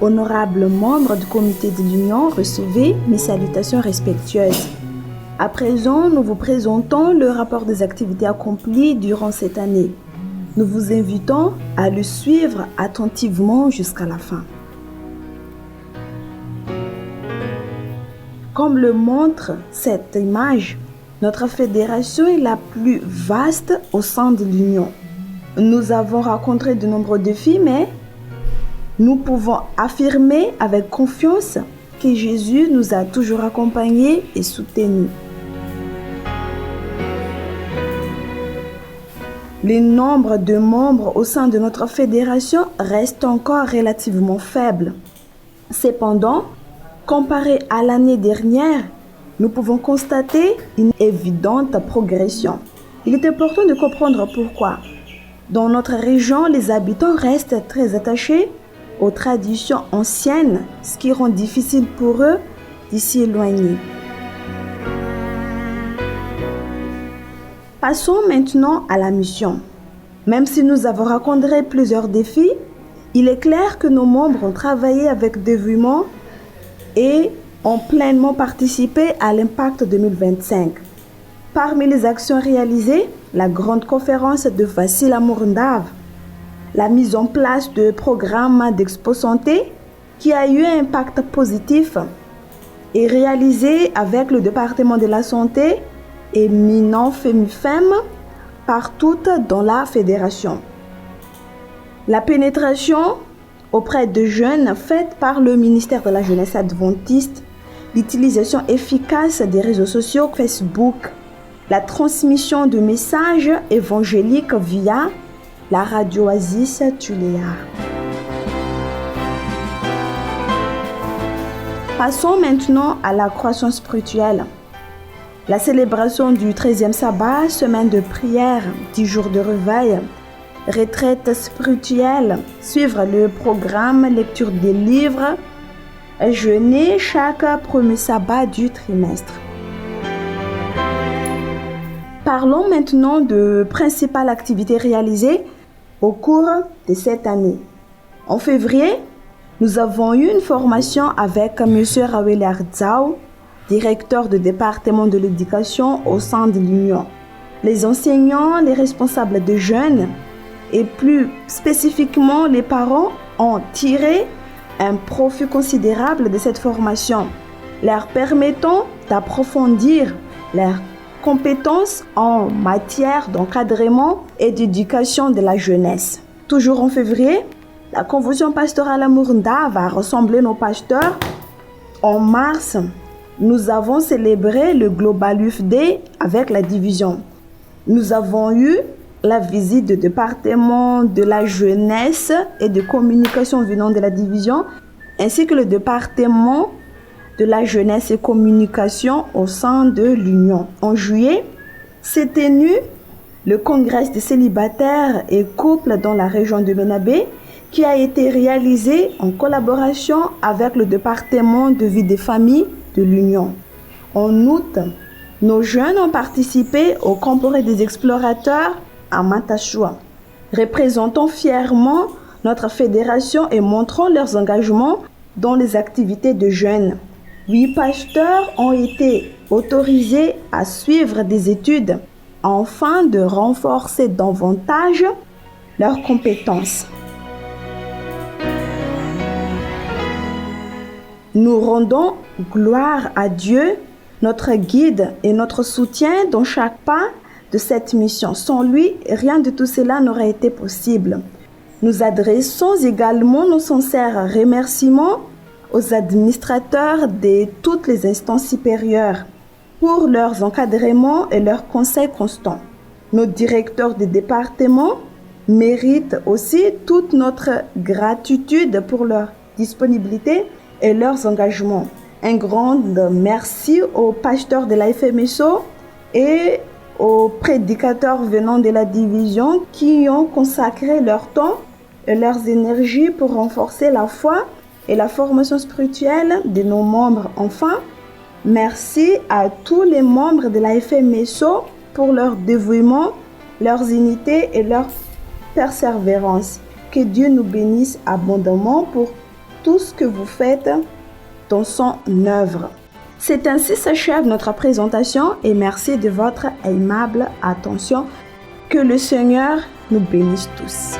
Honorables membres du comité de l'Union, recevez mes salutations respectueuses. À présent, nous vous présentons le rapport des activités accomplies durant cette année. Nous vous invitons à le suivre attentivement jusqu'à la fin. Comme le montre cette image, notre fédération est la plus vaste au sein de l'Union. Nous avons rencontré de nombreux défis, mais nous pouvons affirmer avec confiance que Jésus nous a toujours accompagnés et soutenus. Le nombre de membres au sein de notre fédération reste encore relativement faible. Cependant, comparé à l'année dernière, nous pouvons constater une évidente progression. Il est important de comprendre pourquoi. Dans notre région, les habitants restent très attachés aux traditions anciennes, ce qui rend difficile pour eux de s'y éloigner. Passons maintenant à la mission. Même si nous avons rencontré plusieurs défis, il est clair que nos membres ont travaillé avec dévouement et ont pleinement participé à l'Impact 2025. Parmi les actions réalisées, la grande conférence de Vassil Amourndave, la mise en place de programmes d'Expo Santé qui a eu un impact positif et réalisé avec le département de la santé éminent FEMIFEM partout dans la fédération. La pénétration auprès de jeunes faite par le ministère de la Jeunesse adventiste, l'utilisation efficace des réseaux sociaux Facebook, la transmission de messages évangéliques via la radio Oasis Tuléar. Passons maintenant à la croissance spirituelle. La célébration du 13e sabbat, semaine de prière, 10 jours de réveil, retraite spirituelle, suivre le programme, lecture des livres, jeûner chaque premier sabbat du trimestre. Parlons maintenant de principales activités réalisées au cours de cette année. En février, nous avons eu une formation avec M. Rawele Ardzao, directeur du département de l'éducation au sein de l'Union. Les enseignants, les responsables de jeunes et plus spécifiquement les parents ont tiré un profit considérable de cette formation, leur permettant d'approfondir leurs compétences en matière d'encadrement et d'éducation de la jeunesse. Toujours en février, la convention pastorale Amourndave va rassembler nos pasteurs. En mars, nous avons célébré le Global Youth Day avec la division. Nous avons eu la visite du département de la jeunesse et de communication venant de la division, ainsi que le département de la jeunesse et communication au sein de l'Union. En juillet, s'est tenu le congrès des célibataires et couples dans la région de Menabé, qui a été réalisé en collaboration avec le département de vie des familles de l'Union. En août, nos jeunes ont participé au Camporé des explorateurs à Matachua, représentant fièrement notre fédération et montrant leurs engagements dans les activités de jeunes. 8 pasteurs ont été autorisés à suivre des études afin de renforcer davantage leurs compétences. Nous rendons gloire à Dieu, notre guide et notre soutien dans chaque pas de cette mission. Sans lui, rien de tout cela n'aurait été possible. Nous adressons également nos sincères remerciements aux administrateurs de toutes les instances supérieures pour leurs encadrements et leurs conseils constants. Nos directeurs de département méritent aussi toute notre gratitude pour leur disponibilité et leurs engagements. Un grand merci aux pasteurs de la FMSO et aux prédicateurs venant de la division qui ont consacré leur temps et leurs énergies pour renforcer la foi et la formation spirituelle de nos membres. Enfin, merci à tous les membres de la FMSO pour leur dévouement, leur unité et leur persévérance. Que Dieu nous bénisse abondamment pour tout ce que vous faites dans son œuvre. C'est ainsi s'achève notre présentation et merci de votre aimable attention. Que le Seigneur nous bénisse tous.